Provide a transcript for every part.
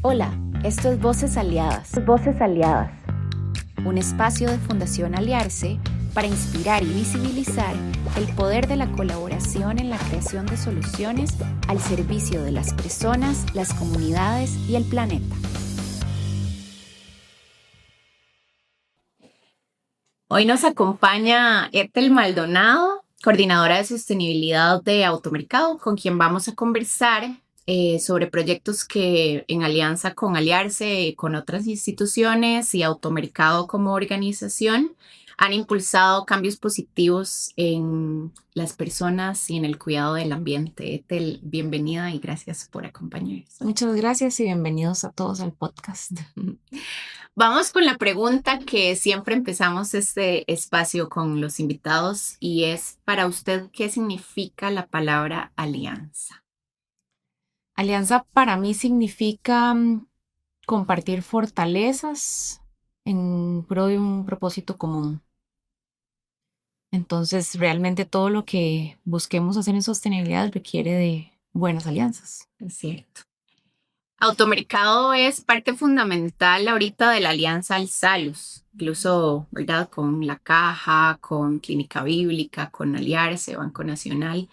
Hola, esto es Voces Aliadas. Voces Aliadas. Un espacio de Fundación Aliarse para inspirar y visibilizar el poder de la colaboración en la creación de soluciones al servicio de las personas, las comunidades y el planeta. Hoy nos acompaña Ethel Maldonado, coordinadora de sostenibilidad de Automercado, con quien vamos a conversar sobre proyectos que en alianza con Aliarse, con otras instituciones y Automercado como organización han impulsado cambios positivos en las personas y en el cuidado del ambiente. Ethel, bienvenida y gracias por acompañarnos. Muchas gracias y bienvenidos a todos al podcast. Vamos con la pregunta que siempre empezamos este espacio con los invitados y es para usted, ¿qué significa la palabra alianza? Alianza para mí significa compartir fortalezas en pro de un propósito común. Entonces, realmente todo lo que busquemos hacer en sostenibilidad requiere de buenas alianzas. Es cierto. Automercado es parte fundamental ahorita de la alianza al Salus, incluso, ¿verdad? Con La Caja, con Clínica Bíblica, con Aliarse, Banco Nacional.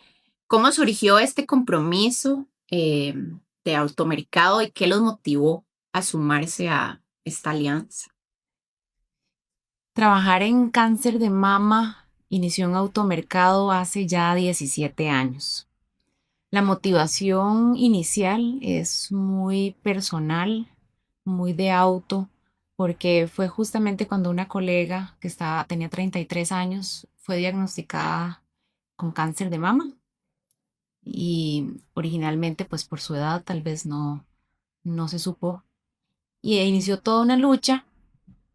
¿Cómo surgió este compromiso de Automercado y qué los motivó a sumarse a esta alianza? Trabajar en cáncer de mama inició en Automercado hace ya 17 años. La motivación inicial es muy personal, muy de auto, porque fue justamente cuando una colega que tenía 33 años fue diagnosticada con cáncer de mama y originalmente pues por su edad tal vez no se supo y inició toda una lucha,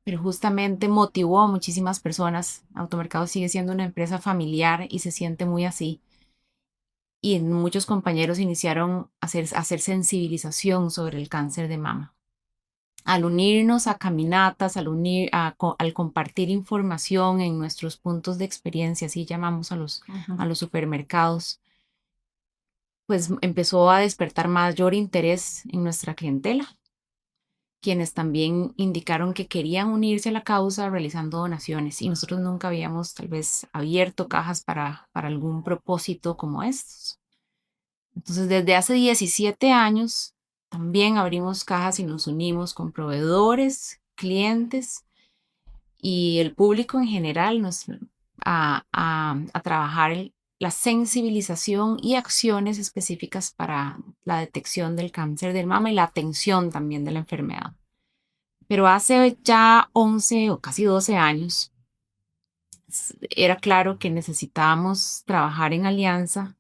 pero justamente motivó a muchísimas personas. Automercado sigue siendo una empresa familiar y se siente muy así. Y muchos compañeros iniciaron a hacer sensibilización sobre el cáncer de mama. Al unirnos a caminatas, al compartir información en nuestros puntos de experiencia, así llamamos a los supermercados, pues empezó a despertar mayor interés en nuestra clientela, quienes también indicaron que querían unirse a la causa realizando donaciones y nosotros nunca habíamos tal vez abierto cajas para algún propósito como estos. Entonces, desde hace 17 años, también abrimos cajas y nos unimos con proveedores, clientes y el público en general a trabajar la sensibilización y acciones específicas para la detección del cáncer de mama y la atención también de la enfermedad. Pero hace ya 11 o casi 12 años, era claro que necesitábamos trabajar en alianza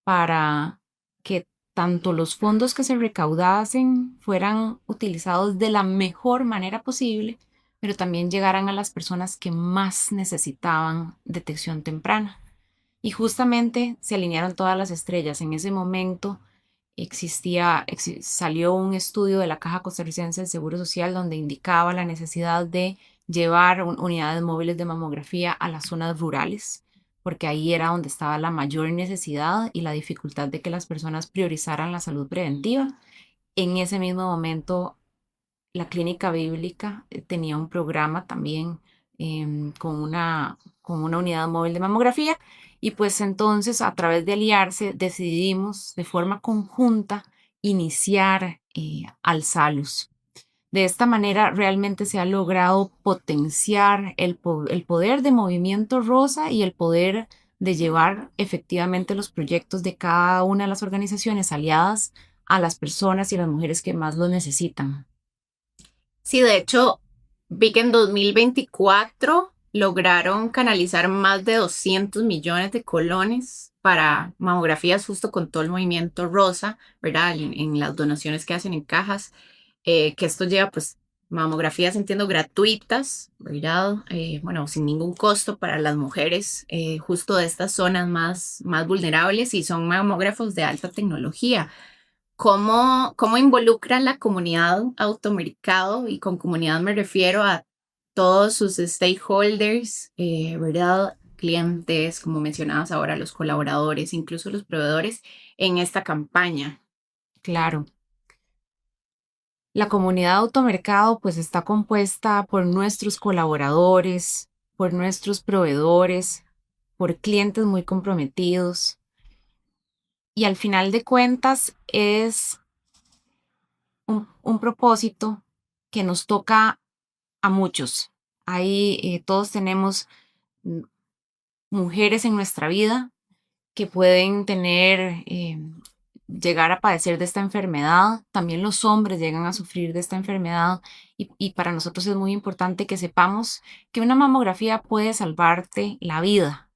para que tanto los fondos que se recaudasen fueran utilizados de la mejor manera posible, pero también llegaran a las personas que más necesitaban detección temprana. Y justamente se alinearon todas las estrellas. En ese momento salió un estudio de la Caja Costarricense del Seguro Social donde indicaba la necesidad de llevar unidades móviles de mamografía a las zonas rurales, porque ahí era donde estaba la mayor necesidad y la dificultad de que las personas priorizaran la salud preventiva. En ese mismo momento, la Clínica Bíblica tenía un programa también con una unidad móvil de mamografía y pues entonces a través de aliarse decidimos de forma conjunta iniciar Alsalus. De esta manera realmente se ha logrado potenciar el poder de Movimiento Rosa y el poder de llevar efectivamente los proyectos de cada una de las organizaciones aliadas a las personas y las mujeres que más lo necesitan. Sí, de hecho, vi que en 2024 lograron canalizar más de 200 millones de colones para mamografías justo con todo el movimiento rosa, ¿verdad? En las donaciones que hacen en cajas, que esto lleva pues mamografías, entiendo, gratuitas, ¿verdad? Bueno, sin ningún costo para las mujeres justo de estas zonas más vulnerables y son mamógrafos de alta tecnología. ¿Cómo involucran la comunidad Automercado? Y con comunidad me refiero a todos sus stakeholders, ¿verdad? Clientes, como mencionabas ahora, los colaboradores, incluso los proveedores en esta campaña. Claro. La comunidad de automercado pues está compuesta por nuestros colaboradores, por nuestros proveedores, por clientes muy comprometidos y al final de cuentas es un propósito que nos toca a muchos. Ahí todos tenemos mm, mujeres en nuestra vida que pueden tener, llegar a padecer de esta enfermedad. También los hombres llegan a sufrir de esta enfermedad y para nosotros es muy importante que sepamos que una mamografía puede salvarte la vida.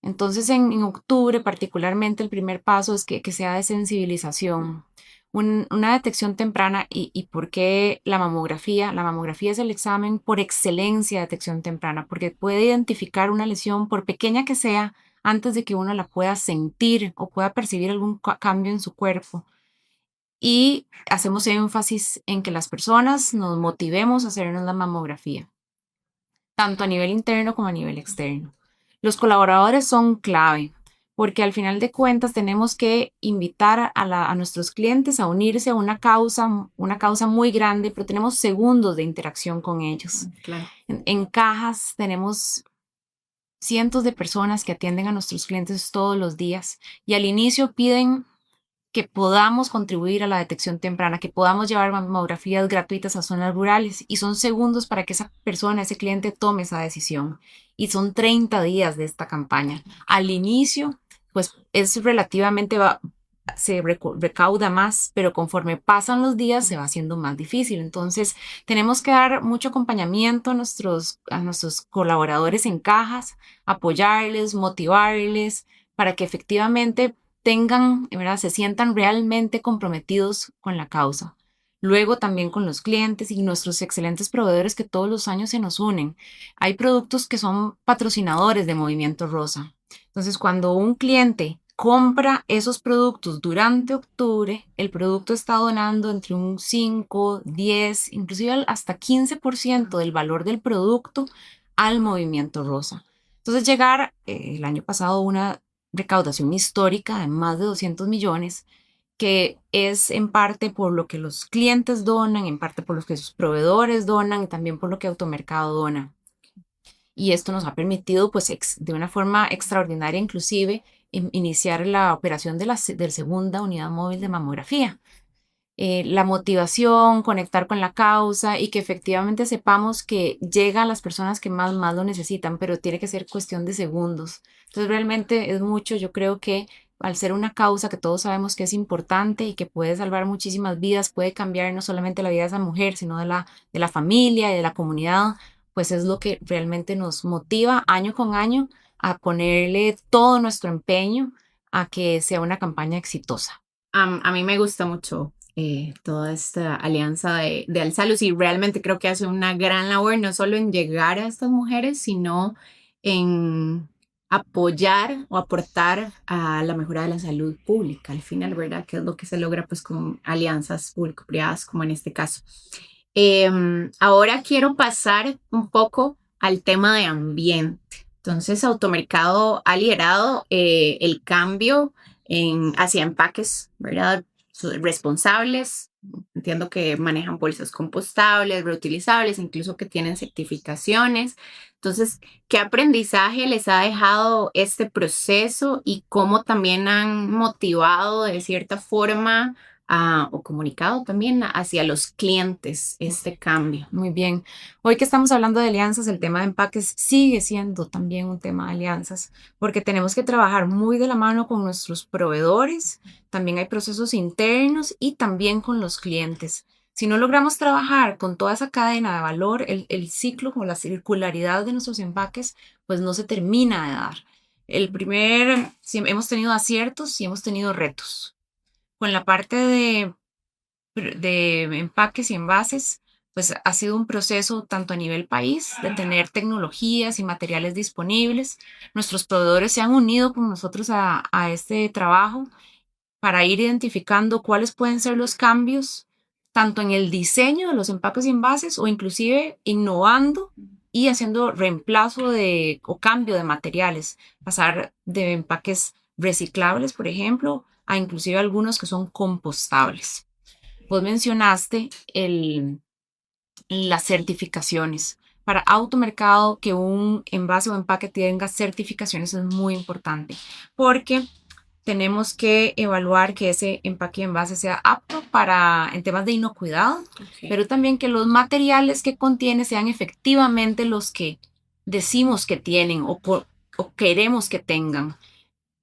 Entonces, en octubre, particularmente, el primer paso es que sea de sensibilización, una detección temprana. ¿Y por qué la mamografía? La mamografía es el examen por excelencia de detección temprana, porque puede identificar una lesión, por pequeña que sea, antes de que uno la pueda sentir o pueda percibir algún cambio en su cuerpo. Y hacemos énfasis en que las personas nos motivemos a hacernos la mamografía tanto a nivel interno como a nivel externo. Los colaboradores son clave porque al final de cuentas tenemos que invitar a nuestros clientes a unirse a una causa muy grande, pero tenemos segundos de interacción con ellos. Claro. En cajas tenemos cientos de personas que atienden a nuestros clientes todos los días y al inicio piden que podamos contribuir a la detección temprana, que podamos llevar mamografías gratuitas a zonas rurales y son segundos para que esa persona, ese cliente tome esa decisión. Y son 30 días de esta campaña. Al inicio, pues es relativamente, se recauda más, pero conforme pasan los días se va haciendo más difícil. Entonces, tenemos que dar mucho acompañamiento a nuestros colaboradores en cajas, apoyarles, motivarles, para que efectivamente tengan, ¿verdad? Se sientan realmente comprometidos con la causa. Luego también con los clientes y nuestros excelentes proveedores que todos los años se nos unen. Hay productos que son patrocinadores de Movimiento Rosa. Entonces, cuando un cliente compra esos productos durante octubre, el producto está donando entre un 5, 10, inclusive hasta 15% del valor del producto al Movimiento Rosa. Entonces, llegar el año pasado una recaudación histórica de más de 200 millones, que es en parte por lo que los clientes donan, en parte por lo que sus proveedores donan y también por lo que Automercado dona. Y esto nos ha permitido, pues, de una forma extraordinaria, inclusive, iniciar la operación de la segunda unidad móvil de mamografía. La motivación, conectar con la causa y que efectivamente sepamos que llega a las personas que más lo necesitan, pero tiene que ser cuestión de segundos. Entonces realmente es mucho, yo creo que al ser una causa que todos sabemos que es importante y que puede salvar muchísimas vidas, puede cambiar no solamente la vida de esa mujer, sino de la familia y de la comunidad, pues es lo que realmente nos motiva año con año a ponerle todo nuestro empeño a que sea una campaña exitosa. A mí me gusta mucho toda esta alianza de Alsalus y realmente creo que hace una gran labor, no solo en llegar a estas mujeres, sino en apoyar o aportar a la mejora de la salud pública, al final, ¿verdad? Que es lo que se logra pues con alianzas público-privadas, como en este caso. Ahora quiero pasar un poco al tema de ambiente. Entonces, Automercado ha liderado el cambio hacia empaques, ¿verdad? Responsables. Entiendo que manejan bolsas compostables, reutilizables, incluso que tienen certificaciones. Entonces, ¿qué aprendizaje les ha dejado este proceso y cómo también han motivado de cierta forma o comunicado también hacia los clientes este cambio? Muy bien. Hoy que estamos hablando de alianzas, el tema de empaques sigue siendo también un tema de alianzas, porque tenemos que trabajar muy de la mano con nuestros proveedores, también hay procesos internos y también con los clientes. Si no logramos trabajar con toda esa cadena de valor, el ciclo o la circularidad de nuestros empaques, pues no se termina de dar. Sí, hemos tenido aciertos y hemos tenido retos. Con la parte de empaques y envases, pues ha sido un proceso tanto a nivel país de tener tecnologías y materiales disponibles. Nuestros proveedores se han unido con nosotros a este trabajo para ir identificando cuáles pueden ser los cambios, tanto en el diseño de los empaques y envases o inclusive innovando y haciendo reemplazo o cambio de materiales, pasar de empaques reciclables, por ejemplo, a inclusive algunos que son compostables. Vos mencionaste las certificaciones. Para automercado, que un envase o empaque tenga certificaciones es muy importante porque tenemos que evaluar que ese empaque y envase sea apto para en temas de inocuidad, pero también que los materiales que contiene sean efectivamente los que decimos que tienen o queremos que tengan.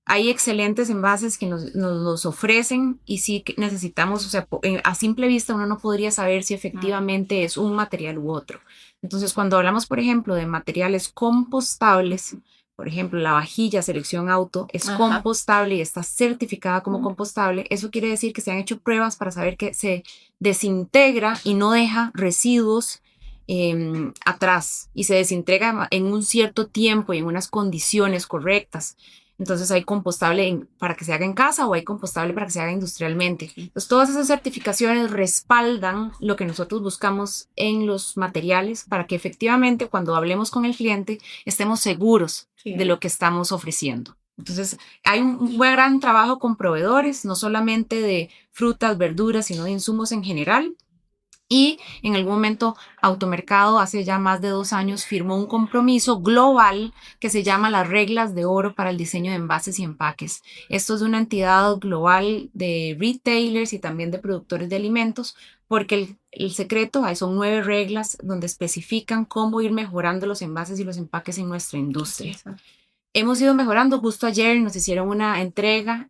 Hay excelentes envases que nos los ofrecen y sí que necesitamos, o sea, a simple vista uno no podría saber si efectivamente es un material u otro. Entonces, cuando hablamos, por ejemplo, de materiales compostables, por ejemplo, la vajilla Selección Auto es compostable y está certificada como compostable, eso quiere decir que se han hecho pruebas para saber que se desintegra y no deja residuos atrás y se desintegra en un cierto tiempo y en unas condiciones correctas. Entonces hay compostable para que se haga en casa o hay compostable para que se haga industrialmente. Entonces todas esas certificaciones respaldan lo que nosotros buscamos en los materiales para que efectivamente cuando hablemos con el cliente estemos seguros de lo que estamos ofreciendo. Entonces hay un gran trabajo con proveedores, no solamente de frutas, verduras, sino de insumos en general. Y en algún momento Automercado hace ya más de 2 años firmó un compromiso global que se llama las reglas de oro para el diseño de envases y empaques. Esto es una entidad global de retailers y también de productores de alimentos porque el secreto son 9 reglas donde especifican cómo ir mejorando los envases y los empaques en nuestra industria. Hemos ido mejorando. Justo ayer nos hicieron una entrega.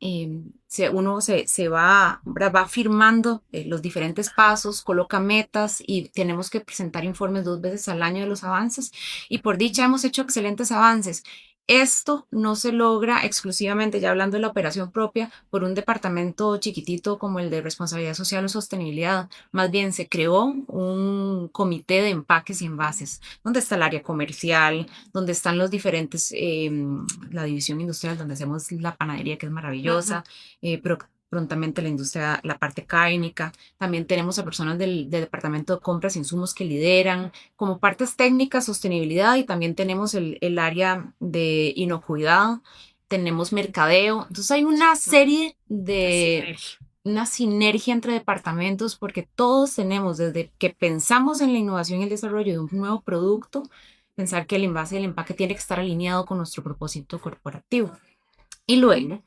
Uno se va firmando los diferentes pasos, coloca metas y tenemos que presentar informes 2 veces al año de los avances. Y por dicha hemos hecho excelentes avances. Esto no se logra exclusivamente, ya hablando de la operación propia, por un departamento chiquitito como el de responsabilidad social o sostenibilidad. Más bien se creó un comité de empaques y envases, donde está el área comercial, donde están los diferentes, la división industrial, donde hacemos la panadería, que es maravillosa, pero prontamente la industria, la parte cárnica. También tenemos a personas del departamento de compras e insumos que lideran como partes técnicas, sostenibilidad, y también tenemos el área de inocuidad, tenemos mercadeo. Entonces hay una serie de una sinergia entre departamentos porque todos tenemos, desde que pensamos en la innovación y el desarrollo de un nuevo producto, pensar que el envase y el empaque tiene que estar alineado con nuestro propósito corporativo. Y luego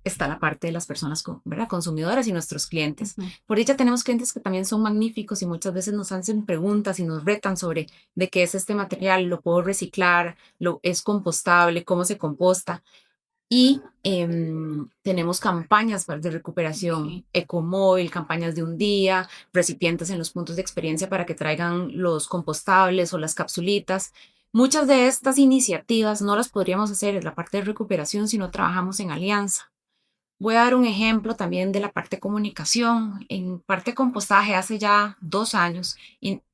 está la parte de las personas, ¿verdad?, consumidoras y nuestros clientes. Por dicha tenemos clientes que también son magníficos y muchas veces nos hacen preguntas y nos retan sobre de qué es este material, lo puedo reciclar, es compostable, cómo se composta. Y tenemos campañas de recuperación, ecomóvil, campañas de un día, recipientes en los puntos de experiencia para que traigan los compostables o las capsulitas. Muchas de estas iniciativas no las podríamos hacer en la parte de recuperación si no trabajamos en alianza. Voy a dar un ejemplo también de la parte de comunicación. En parte de compostaje, hace ya 2 años,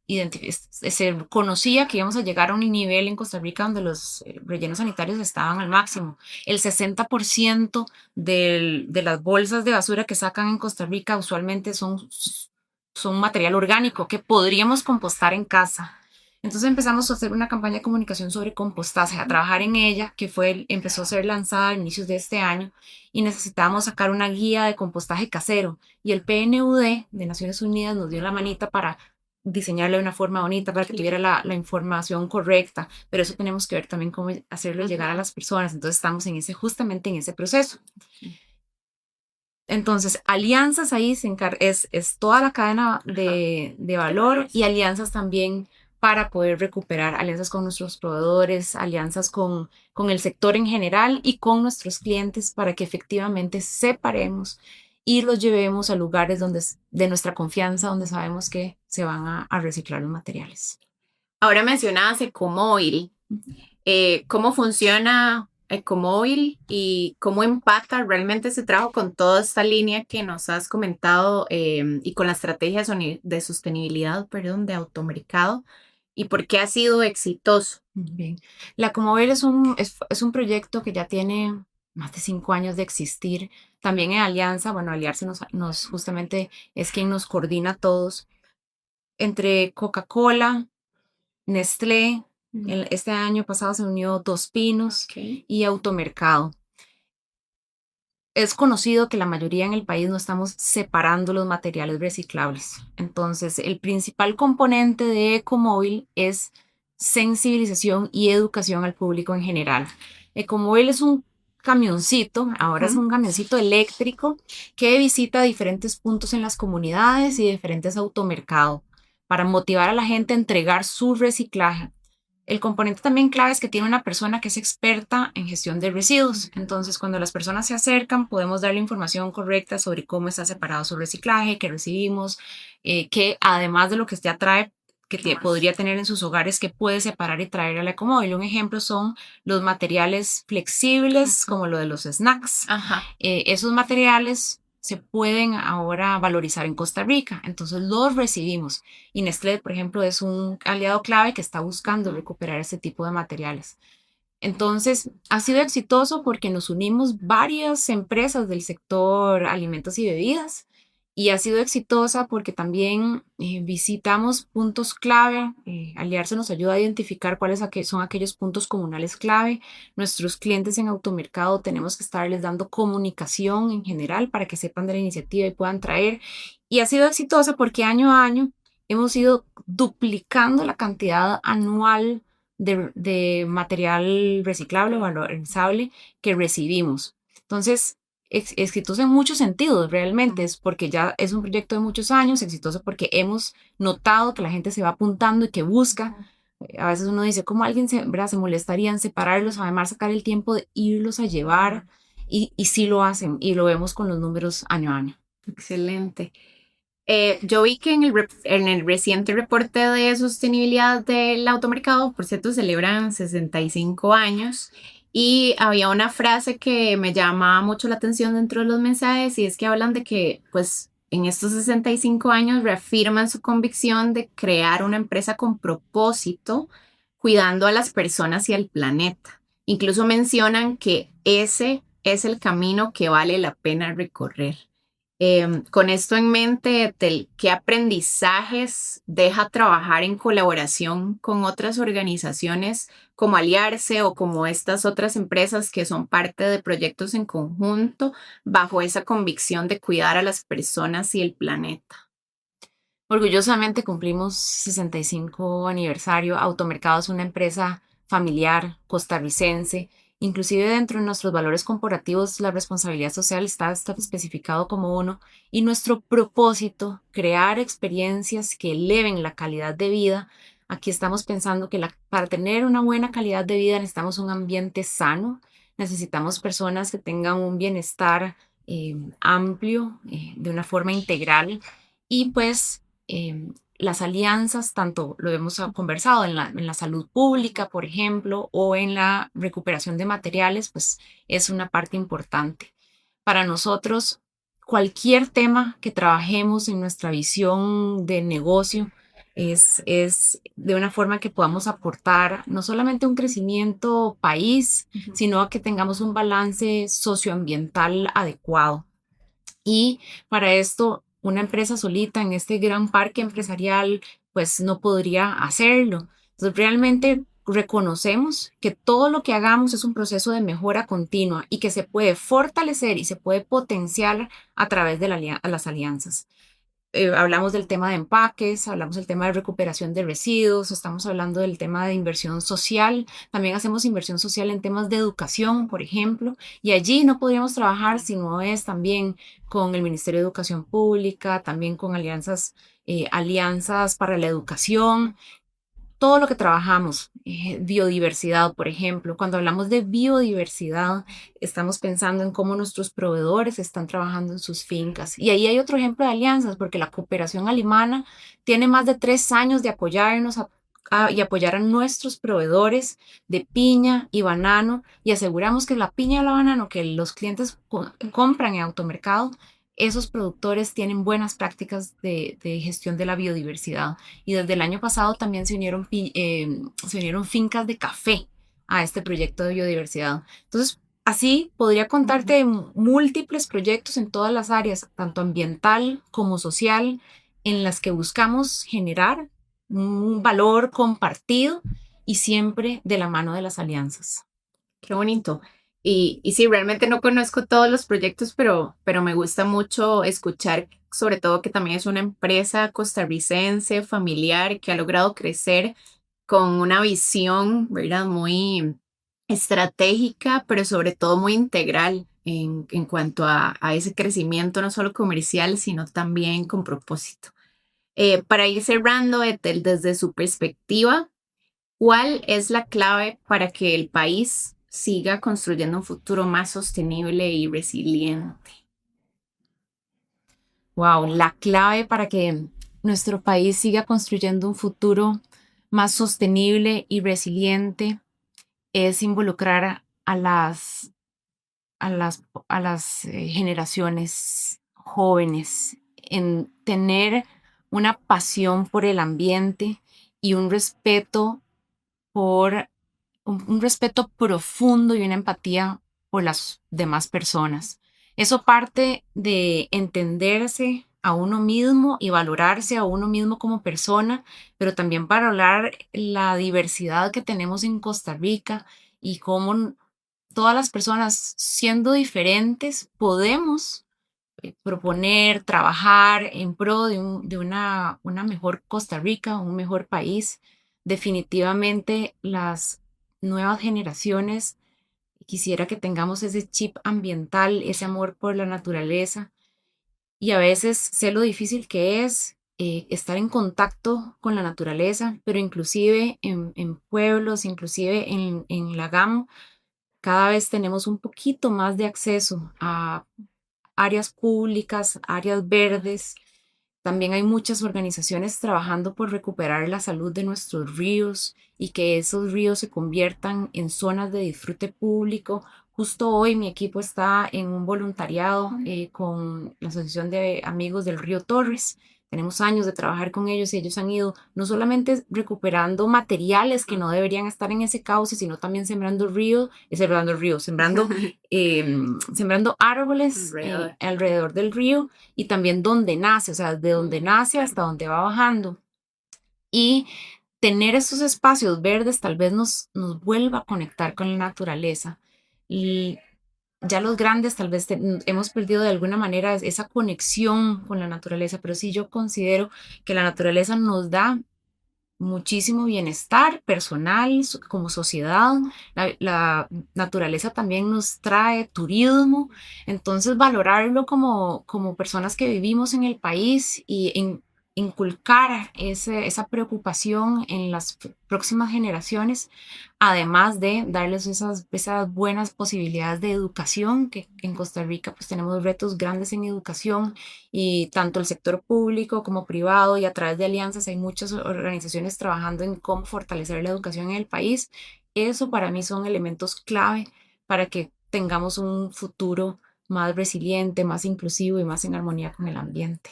se conocía que íbamos a llegar a un nivel en Costa Rica donde los rellenos sanitarios estaban al máximo. El 60% de las bolsas de basura que sacan en Costa Rica usualmente son material orgánico que podríamos compostar en casa. Entonces empezamos a hacer una campaña de comunicación sobre compostaje, a trabajar en ella, que empezó a ser lanzada a inicios de este año, y necesitábamos sacar una guía de compostaje casero. Y el PNUD de Naciones Unidas nos dio la manita para diseñarla de una forma bonita, para que tuviera la información correcta, pero eso tenemos que ver también cómo hacerlo llegar a las personas. Entonces estamos justamente en ese proceso. Entonces, alianzas ahí es toda la cadena de valor, y alianzas también para poder recuperar, alianzas con nuestros proveedores, alianzas con el sector en general y con nuestros clientes para que efectivamente separemos y los llevemos a lugares de nuestra confianza, donde sabemos que se van a reciclar los materiales. Ahora mencionabas Ecomóvil. ¿Cómo funciona Ecomóvil y cómo impacta realmente ese trabajo con toda esta línea que nos has comentado y con la estrategia de sostenibilidad, perdón, de Automercado? ¿Y por qué ha sido exitoso? Bien. La Ecomóvil es un proyecto que ya tiene más de 5 años de existir. También en alianza, bueno, Aliarse justamente es quien nos coordina a todos. Entre Coca-Cola, Nestlé, este año pasado se unió Dos Pinos y Automercado. Es conocido que la mayoría en el país no estamos separando los materiales reciclables. Entonces, el principal componente de Ecomóvil es sensibilización y educación al público en general. Ecomóvil es un camioncito, ahora es Ujú. un camioncito eléctrico que visita diferentes puntos en las comunidades y diferentes automercados para motivar a la gente a entregar su reciclaje. El componente también clave es que tiene una persona que es experta en gestión de residuos. Entonces, cuando las personas se acercan, podemos darle información correcta sobre cómo está separado su reciclaje, qué recibimos, que además de lo que ya trae, que podría tener en sus hogares, que puede separar y traer al ecomóvil. Un ejemplo son los materiales flexibles, como lo de los snacks. Ajá. Esos materiales se pueden ahora valorizar en Costa Rica, entonces los recibimos. Y Nestlé, por ejemplo, es un aliado clave que está buscando recuperar este tipo de materiales. Entonces, ha sido exitoso porque nos unimos varias empresas del sector alimentos y bebidas y ha sido exitosa porque también visitamos puntos clave. Aliarse nos ayuda a identificar cuáles son aquellos puntos comunales clave. Nuestros clientes en automercado tenemos que estarles dando comunicación en general para que sepan de la iniciativa y puedan traer. Y ha sido exitosa porque año a año hemos ido duplicando la cantidad anual de material reciclable o valorizable que recibimos. Entonces, exitoso en muchos sentidos, realmente, es porque ya es un proyecto de muchos años, exitoso porque hemos notado que la gente se va apuntando y que busca. A veces uno dice, ¿cómo alguien ¿verdad? Se molestaría en separarlos, además sacar el tiempo de irlos a llevar? Y sí lo hacen y lo vemos con los números año a año. Excelente. Yo vi que en el reciente reporte de sostenibilidad del automercado, por cierto, celebran 65 años y había una frase que me llama mucho la atención dentro de los mensajes y es que hablan de que, pues, en estos 65 años reafirman su convicción de crear una empresa con propósito, cuidando a las personas y al planeta. Incluso mencionan que ese es el camino que vale la pena recorrer. Con esto en mente, ¿qué aprendizajes deja trabajar en colaboración con otras organizaciones como Aliarse o como estas otras empresas que son parte de proyectos en conjunto bajo esa convicción de cuidar a las personas y el planeta? Orgullosamente cumplimos 65 aniversario. Automercado es una empresa familiar costarricense. Inclusive dentro de nuestros valores corporativos, la responsabilidad social está especificado como uno. Y nuestro propósito, crear experiencias que eleven la calidad de vida. Aquí estamos pensando que para tener una buena calidad de vida necesitamos un ambiente sano, necesitamos personas que tengan un bienestar amplio, de una forma integral. Y pues las alianzas, tanto lo hemos conversado en la salud pública, por ejemplo, o en la recuperación de materiales, pues es una parte importante. Para nosotros, cualquier tema que trabajemos en nuestra visión de negocio es de una forma que podamos aportar no solamente un crecimiento país, Ujú. sino a que tengamos un balance socioambiental adecuado. Y para esto, una empresa solita en este gran parque empresarial, pues no podría hacerlo. Entonces, realmente reconocemos que todo lo que hagamos es un proceso de mejora continua y que se puede fortalecer y se puede potenciar a través de las alianzas. Hablamos del tema de empaques, hablamos del tema de recuperación de residuos, estamos hablando del tema de inversión social, también hacemos inversión social en temas de educación, por ejemplo, y allí no podríamos trabajar si no es también con el Ministerio de Educación Pública, también con alianzas para la educación, todo lo que trabajamos, biodiversidad, por ejemplo. Cuando hablamos de biodiversidad, estamos pensando en cómo nuestros proveedores están trabajando en sus fincas. Y ahí hay otro ejemplo de alianzas, porque la cooperación alemana tiene más de 3 años de apoyarnos y apoyar a nuestros proveedores de piña y banano y aseguramos que la piña y la banano que los clientes compran en automercado, esos productores tienen buenas prácticas de gestión de la biodiversidad. Y desde el año pasado también se unieron fincas de café a este proyecto de biodiversidad. Entonces, así podría contarte múltiples proyectos en todas las áreas, tanto ambiental como social, en las que buscamos generar un valor compartido y siempre de la mano de las alianzas. Qué bonito. Y sí, realmente no conozco todos los proyectos, pero me gusta mucho escuchar, sobre todo que también es una empresa costarricense, familiar, que ha logrado crecer con una visión, ¿verdad? Muy estratégica, pero sobre todo muy integral en cuanto a ese crecimiento, no solo comercial, sino también con propósito. Para ir cerrando, Ethel, desde su perspectiva, ¿cuál es la clave para que el país siga construyendo un futuro más sostenible y resiliente? Wow, la clave para que nuestro país siga construyendo un futuro más sostenible y resiliente es involucrar a las generaciones jóvenes en tener una pasión por el ambiente y un respeto por un respeto profundo y una empatía por las demás personas. Eso parte de entenderse a uno mismo y valorarse a uno mismo como persona, pero también valorar la diversidad que tenemos en Costa Rica y cómo todas las personas, siendo diferentes, podemos proponer, trabajar en pro de una mejor Costa Rica, un mejor país. Definitivamente las nuevas generaciones quisiera que tengamos ese chip ambiental, ese amor por la naturaleza y a veces sé lo difícil que es estar en contacto con la naturaleza, pero inclusive en pueblos, inclusive en la GAM, cada vez tenemos un poquito más de acceso a áreas públicas, áreas verdes. También hay muchas organizaciones trabajando por recuperar la salud de nuestros ríos y que esos ríos se conviertan en zonas de disfrute público. Justo hoy mi equipo está en un voluntariado con la Asociación de Amigos del Río Torres. Tenemos años de trabajar con ellos y ellos han ido no solamente recuperando materiales que no deberían estar en ese cauce, sino también sembrando árboles Alrededor. alrededor del río y también donde nace, o sea, de donde nace hasta donde va bajando. Y tener esos espacios verdes tal vez nos vuelva a conectar con la naturaleza. Y ya los grandes tal vez hemos perdido de alguna manera esa conexión con la naturaleza, pero sí yo considero que la naturaleza nos da muchísimo bienestar personal como sociedad. La naturaleza también nos trae turismo, entonces valorarlo como personas que vivimos en el país y inculcar esa preocupación en las próximas generaciones, además de darles esas buenas posibilidades de educación, que en Costa Rica pues tenemos retos grandes en educación y tanto el sector público como privado y a través de alianzas hay muchas organizaciones trabajando en cómo fortalecer la educación en el país. Eso para mí son elementos clave para que tengamos un futuro más resiliente, más inclusivo y más en armonía con el ambiente.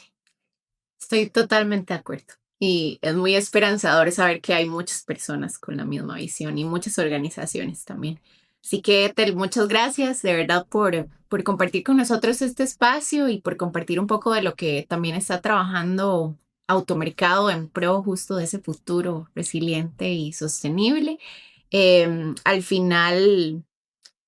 Estoy totalmente de acuerdo. Y es muy esperanzador saber que hay muchas personas con la misma visión y muchas organizaciones también. Así que, Ethel, muchas gracias de verdad por compartir con nosotros este espacio y por compartir un poco de lo que también está trabajando Automercado en pro justo de ese futuro resiliente y sostenible. Al final,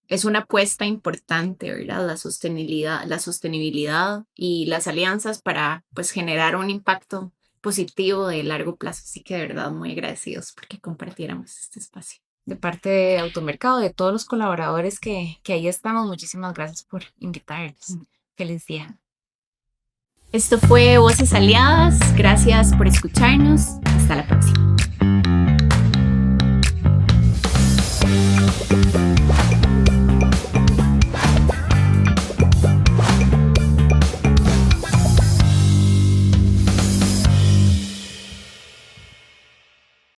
es una apuesta importante, ¿verdad? La sostenibilidad y las alianzas para, pues, generar un impacto positivo de largo plazo. Así que de verdad muy agradecidos porque compartiéramos este espacio. De parte de Automercado, de todos los colaboradores que ahí estamos, muchísimas gracias por invitarnos. Feliz día. Esto fue Voces Aliadas. Gracias por escucharnos. Hasta la próxima.